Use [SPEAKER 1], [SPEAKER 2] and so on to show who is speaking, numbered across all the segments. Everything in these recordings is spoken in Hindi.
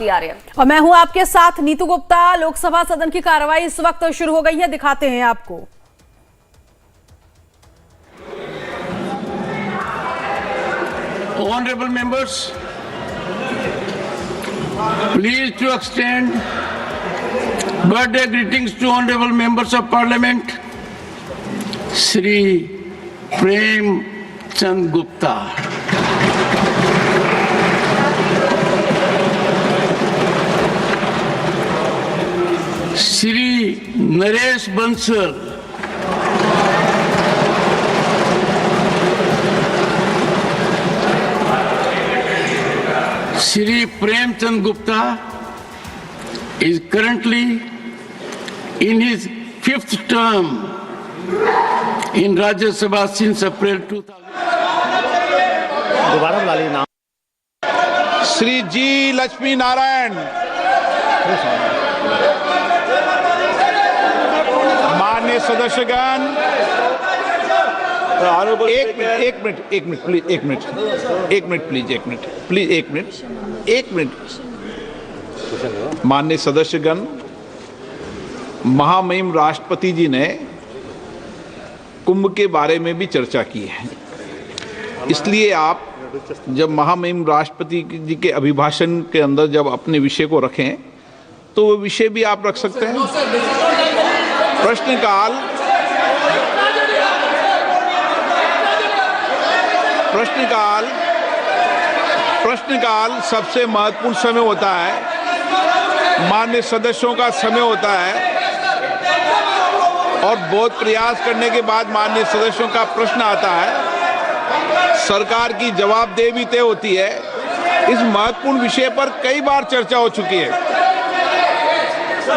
[SPEAKER 1] और मैं हूं आपके साथ नीतू गुप्ता। लोकसभा सदन की कार्रवाई इस वक्त शुरू हो गई है, दिखाते हैं आपको।
[SPEAKER 2] Honorable members, pleased to extend birthday greetings to honorable members of Parliament, Shri Prem Chand Gupta. Shri Naresh Bansal, Shri Prem Chand Gupta is currently in his 5th term in Rajya Sabha since April 2000.
[SPEAKER 3] दोबारा बुला लीजिए नाम।
[SPEAKER 4] श्री जी लक्ष्मी नारायण, माननीय सदस्यगण, एक मिनट माननीय सदस्यगण, महामहिम राष्ट्रपति जी ने कुंभ के बारे में भी चर्चा की है, इसलिए आप जब महामहिम राष्ट्रपति जी के अभिभाषण के अंदर जब अपने विषय को रखें तो वो विषय भी आप रख सकते हैं। प्रश्नकाल सबसे महत्वपूर्ण समय होता है, माननीय सदस्यों का समय होता है और बहुत प्रयास करने के बाद माननीय सदस्यों का प्रश्न आता है, सरकार की जवाबदेही भी तय होती है। इस महत्वपूर्ण विषय पर कई बार चर्चा हो चुकी है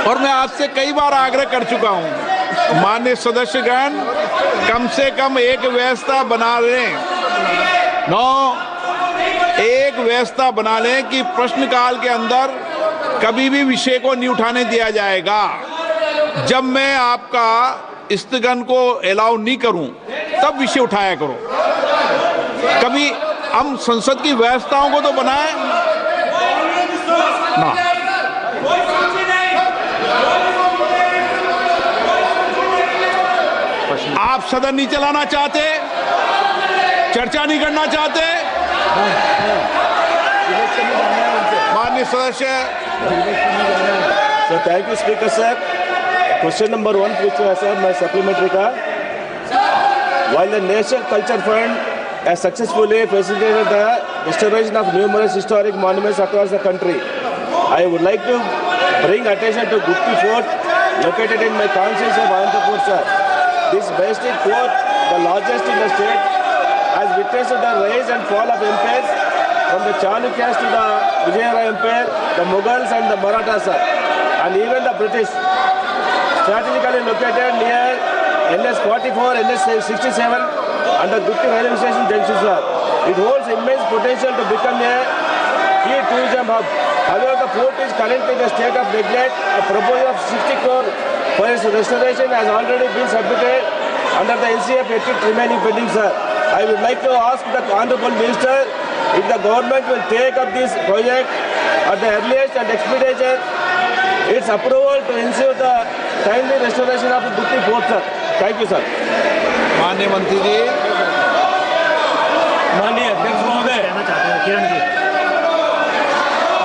[SPEAKER 4] और मैं आपसे कई बार आग्रह कर चुका हूं, माननीय सदस्यगण, कम से कम एक व्यवस्था बना लें, एक व्यवस्था बना लें कि प्रश्नकाल के अंदर कभी भी विषय को नहीं उठाने दिया जाएगा। जब मैं आपका स्थगन को अलाउ नहीं करूं तब विषय उठाया करो। कभी हम संसद की व्यवस्थाओं को तो बनाएं ना। आप सदन नहीं चलाना चाहते, चर्चा नहीं करना चाहते, माननीय सदस्य।
[SPEAKER 3] So thank you, Speaker sir. Question number 1, which was my supplementary का, while the National Culture Fund has successfully facilitated the restoration of numerous historic monuments across the country, I would like to bring attention to Gupti Fort, located in my constituency of Anantapur, sir. This majestic fort, the largest in the state, has witnessed the rise and fall of empires from the Chalukyas to the Vijayanagar Empire, the Mughals and the Marathas, sir, and even the British. Strategically located near NS 44, NS 67 and the Gupti railway station junction, sir. It holds immense potential to become a key tourism hub. However, the fort is currently in a state of neglect. A proposal of 60 crore for its restoration has already been submitted under the NCF ethics remaining pending, sir. I would like to ask the Honorable Minister if the government will take up this project at the earliest and expedite its approval to ensure the timely restoration of the Gupti Fort, sir. Thank you, sir.
[SPEAKER 4] माननीय मंत्री जी।
[SPEAKER 5] माननीय अध्यक्ष महोदय,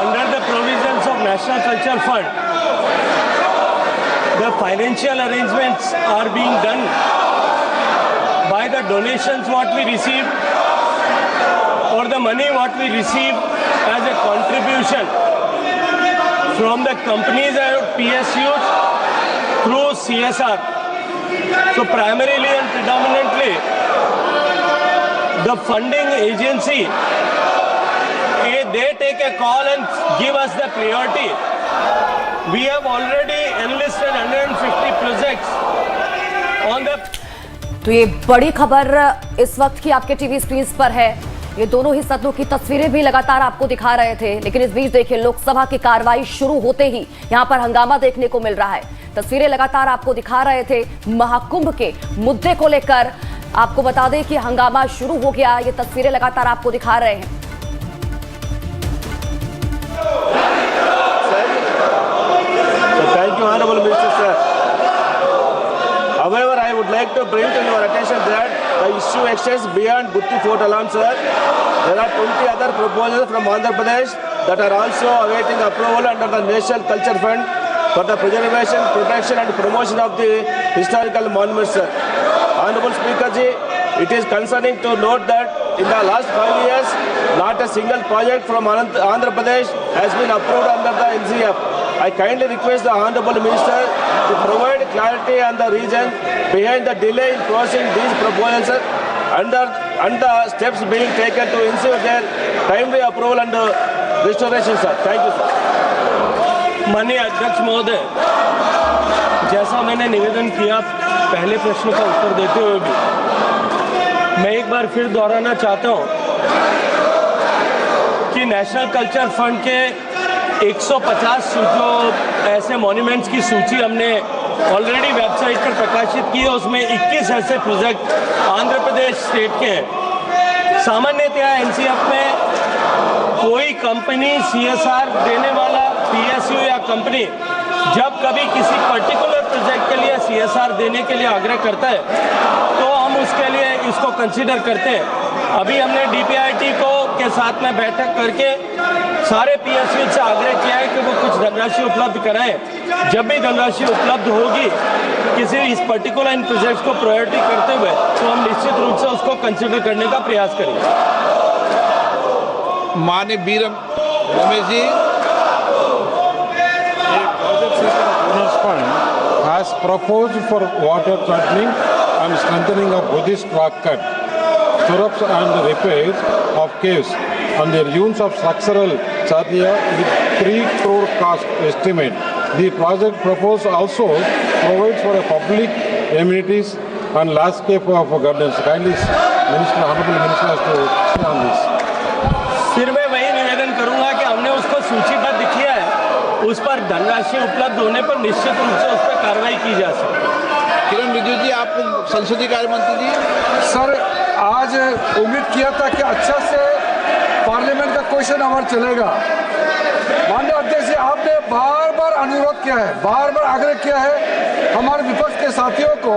[SPEAKER 5] under the provisions of National Culture Fund, the financial arrangements are being done by the donations what we receive or the money what we receive as a contribution from the companies and PSUs through CSR. So primarily and predominantly, the funding agency, they take a call and give us the priority. We have already enlisted 150 projects on the.
[SPEAKER 1] तो ये बड़ी खबर इस वक्त की आपके टीवी स्क्रीन पर है। ये दोनों ही सदनों की तस्वीरें भी लगातार आपको दिखा रहे थे, लेकिन इस बीच देखिए लोकसभा की कार्रवाई शुरू होते ही यहां पर हंगामा देखने को मिल रहा है। तस्वीरें लगातार आपको दिखा रहे थे महाकुंभ के मुद्दे को लेकर। आपको बता दें कि हंगामा शुरू हो गया, ये तस्वीरें लगातार आपको दिखा रहे हैं।
[SPEAKER 3] to bring to your attention that the issue extends beyond Gutti Fort alone, sir. There are 20 other proposals from Andhra Pradesh that are also awaiting approval under the National Culture Fund for the preservation, protection and promotion of the historical monuments, sir. Honorable Speaker ji, it is concerning to note that in the last 5 years, not a single project from Andhra Pradesh has been approved under the NCF. I kindly request the Honorable Minister to provide clarity on the reason behind the delay in processing these proposals, sir, and the steps being taken to ensure their timely approval and restoration, sir. Thank you, sir.
[SPEAKER 5] माननीय अध्यक्ष महोदय, जैसा मैंने निवेदन किया पहले प्रश्न का उत्तर देते हुए भी, मैं एक बार फिर दोहराना चाहता हूं कि नेशनल कल्चर फंड के 150 जो ऐसे मॉन्यूमेंट्स की सूची हमने ऑलरेडी वेबसाइट पर प्रकाशित की है, उसमें 21 ऐसे प्रोजेक्ट आंध्र प्रदेश स्टेट के हैं। सामान्यतया एनसीएफ में कोई कंपनी सीएसआर देने वाला पीएसयू या कंपनी जब कभी किसी पर्टिकुलर प्रोजेक्ट के लिए सीएसआर देने के लिए आग्रह करता है तो हम उसके लिए इसको कंसीडर करते हैं। अभी हमने डीपीआईटी को के साथ में बैठक करके सारे पीएसयू से आग्रह किया है कि वो कुछ धनराशि उपलब्ध कराएं। जब भी धनराशि उपलब्ध होगी किसी इस पर्टिकुलर इन प्रोजेक्ट्स को प्रायोरिटी करते हुए तो हम निश्चित रूप से उसको कंसीडर करने का प्रयास करेंगे।
[SPEAKER 4] माननीय B Ramesh ji,
[SPEAKER 6] Fund has proposed for water channelling and strengthening of Buddhist rock cut, stirrups and repairs of caves and their use of structural charlia with 3 crore cost estimate. The project proposed also provides for a public amenities and landscape of gardens. Kindly, Minister, Honorable Minister has to say on this.
[SPEAKER 5] फिर मैं वही निवेदन करूंगा कि हमने उसको सूचीबद्ध किया है, उस पर धनराशि उपलब्ध होने पर निश्चित रूप से उस पर कार्रवाई की जा सकती है।
[SPEAKER 4] किरण रिजिजू जी, आप संसदीय कार्य मंत्री जी।
[SPEAKER 7] सर, आज उम्मीद किया था कि अच्छा से पार्लियामेंट का क्वेश्चन आवर चलेगा। माननीय अध्यक्ष जी, आपने बार बार अनुरोध किया है, बार बार आग्रह किया है हमारे विपक्ष के साथियों को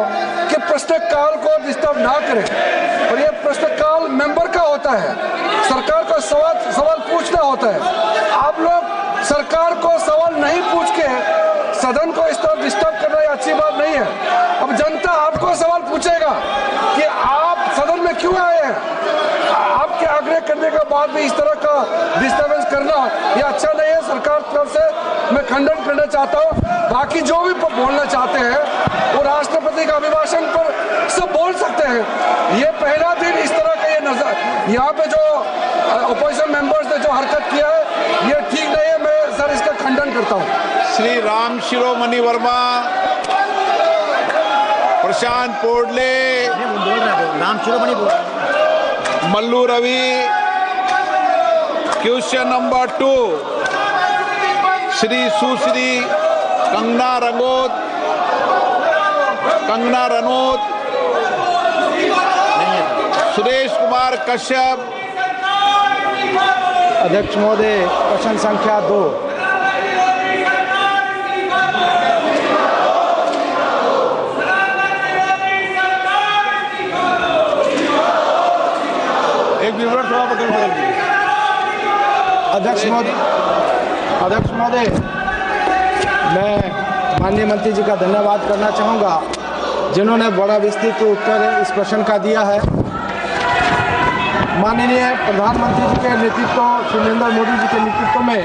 [SPEAKER 7] कि प्रश्नकाल को डिस्टर्ब ना करें, और ये प्रश्नकाल मेंबर का होता है, सरकार को सवाल पूछना होता है। आप लोग सरकार को सवाल नहीं पूछ के सदन को इस तरह डिस्टर्ब करना अच्छी बात नहीं है। अब जनता आपको सवाल पूछेगा कि आप सदन में क्यों आए हैं। आपके आग्रह करने के बाद भी इस तरह का डिस्टर्बेंस करना ये अच्छा नहीं है। सरकार की तरफ से मैं खंडन करना चाहता हूँ। बाकी जो भी बोलना चाहते हैं वो राष्ट्रपति का अभिभाषण पर सब बोल सकते हैं। ये पहला दिन इस तरह का ये नजर यहाँ पे जो अपोजिशन मेंबर्स ने जो हरकत किया है ये ठीक नहीं है। मैं सर इसका खंडन करता हूँ।
[SPEAKER 4] श्री राम शिरोमणि वर्मा, प्रशांत पोडले, मल्लू रवि। क्वेश्चन नंबर 2, श्री सुश्री कंगना रनौत, सुरेश कुमार कश्यप।
[SPEAKER 8] अध्यक्ष महोदय, प्रश्न संख्या 2।
[SPEAKER 4] एक विवरण थोड़ा बदल दीजिए।
[SPEAKER 8] अध्यक्ष महोदय, मैं माननीय मंत्री जी का धन्यवाद करना चाहूँगा जिन्होंने बड़ा विस्तृत उत्तर इस प्रश्न का दिया है। माननीय प्रधानमंत्री जी के नेतृत्व, श्री नरेंद्र मोदी जी के नेतृत्व में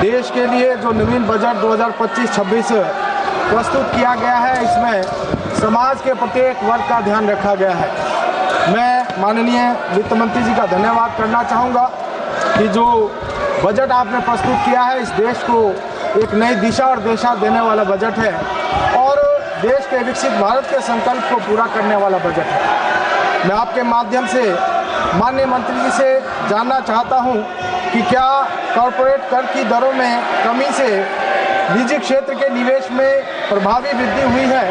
[SPEAKER 8] देश के लिए जो नवीन बजट 2025-26 प्रस्तुत किया गया है, इसमें समाज के प्रत्येक वर्ग का ध्यान रखा गया है। मैं माननीय वित्त मंत्री जी का धन्यवाद करना चाहूँगा कि जो बजट आपने प्रस्तुत किया है इस देश को एक नई दिशा और दिशा देने वाला बजट है और देश के विकसित भारत के संकल्प को पूरा करने वाला बजट है। मैं आपके माध्यम से माननीय मंत्री जी से जानना चाहता हूं कि क्या कॉरपोरेट कर की दरों में कमी से निजी क्षेत्र के निवेश में प्रभावी वृद्धि हुई है,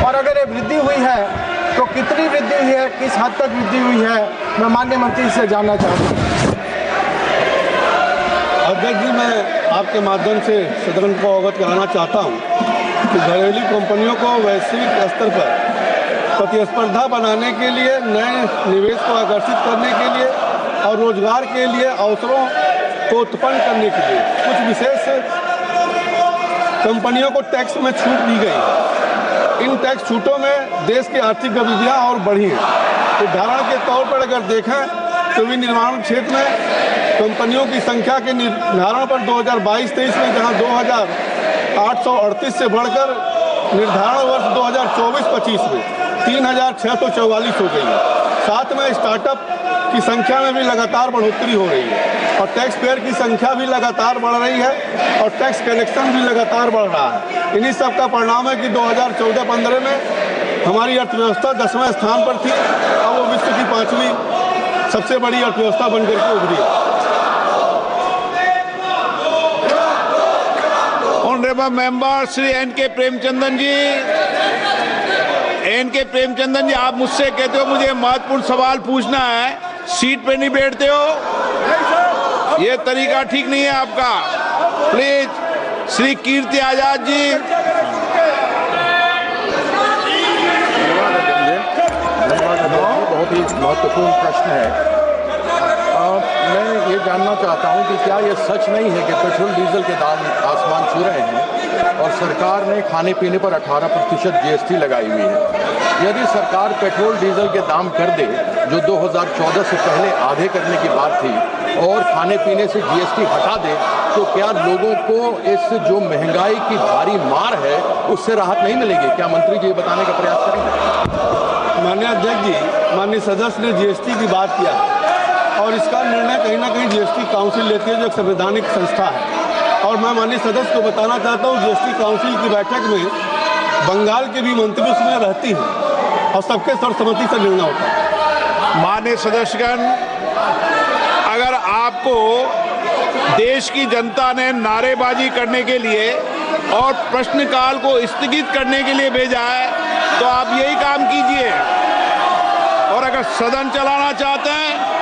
[SPEAKER 8] और अगर ये वृद्धि हुई है तो कितनी वृद्धि हुई है, किस हद तक वृद्धि हुई है, मैं माननीय मंत्री से जानना चाहता हूँ।
[SPEAKER 7] अध्यक्ष जी, मैं आपके माध्यम से सदन को अवगत कराना चाहता हूँ कि घरेलू कंपनियों को वैश्विक स्तर पर
[SPEAKER 6] प्रतिस्पर्धा बनाने के लिए, नए निवेश को आकर्षित करने के लिए और रोजगार के लिए अवसरों को उत्पन्न करने के लिए कुछ विशेष कंपनियों को टैक्स में छूट दी गई। इन टैक्स छूटों में देश की आर्थिक गतिविधियां और बढ़ी हैं। उदाहरण के तौर पर अगर देखें तो विनिर्माण क्षेत्र में कंपनियों की संख्या के निर्धारण पर 2022-23 में जहां 2,838 से बढ़कर निर्धारण वर्ष 2024-25 में 3,644 हो गई है। साथ में स्टार्टअप की संख्या में भी लगातार बढ़ोतरी हो रही है और टैक्स पेयर की संख्या भी लगातार बढ़ रही है और टैक्स कलेक्शन भी लगातार बढ़ रहा है। इन्हीं सब का परिणाम है कि 2014-15 में हमारी अर्थव्यवस्था 10वें स्थान पर थी, अब वो विश्व की 5वीं सबसे बड़ी अर्थव्यवस्था बनकर के उभरी है।
[SPEAKER 4] Honourable member Shri N K. Premachandran ji, N K. Premachandran ji, आप मुझसे कहते हो मुझे महत्वपूर्ण सवाल पूछना है, सीट पे नहीं बैठते हो, ये तरीका ठीक नहीं है आपका। प्लीज श्री कीर्ति आजाद जी।
[SPEAKER 9] बहुत ही महत्वपूर्ण प्रश्न है। मैं ये जानना चाहता हूं कि क्या ये सच नहीं है कि पेट्रोल डीजल के दाम आसमान छू रहे हैं और सरकार ने खाने पीने पर 18% GST लगाई हुई है। यदि सरकार पेट्रोल डीजल के दाम कर दे, जो 2014 से पहले आधे करने की बात थी, और खाने पीने से GST हटा दे, तो क्या लोगों को इस जो महंगाई की भारी मार है उससे राहत नहीं मिलेगी? क्या मंत्री जी ये बताने का प्रयास करेंगे?
[SPEAKER 6] माननीय अध्यक्ष जी, माननीय सदस्य ने GST की बात किया और इसका निर्णय कहीं ना कहीं GST काउंसिल लेती है, जो एक संवैधानिक संस्था है। और मैं माननीय सदस्य को बताना चाहता हूँ, GST काउंसिल की बैठक में बंगाल के भी मंत्री उसमें रहती हैं और सबके सर्वसम्मति से निर्णय होता है।
[SPEAKER 4] माननीय सदस्यगण, अगर आपको देश की जनता ने नारेबाजी करने के लिए और प्रश्नकाल को स्थगित करने के लिए भेजा है तो आप यही काम कीजिए, और अगर सदन चलाना चाहते हैं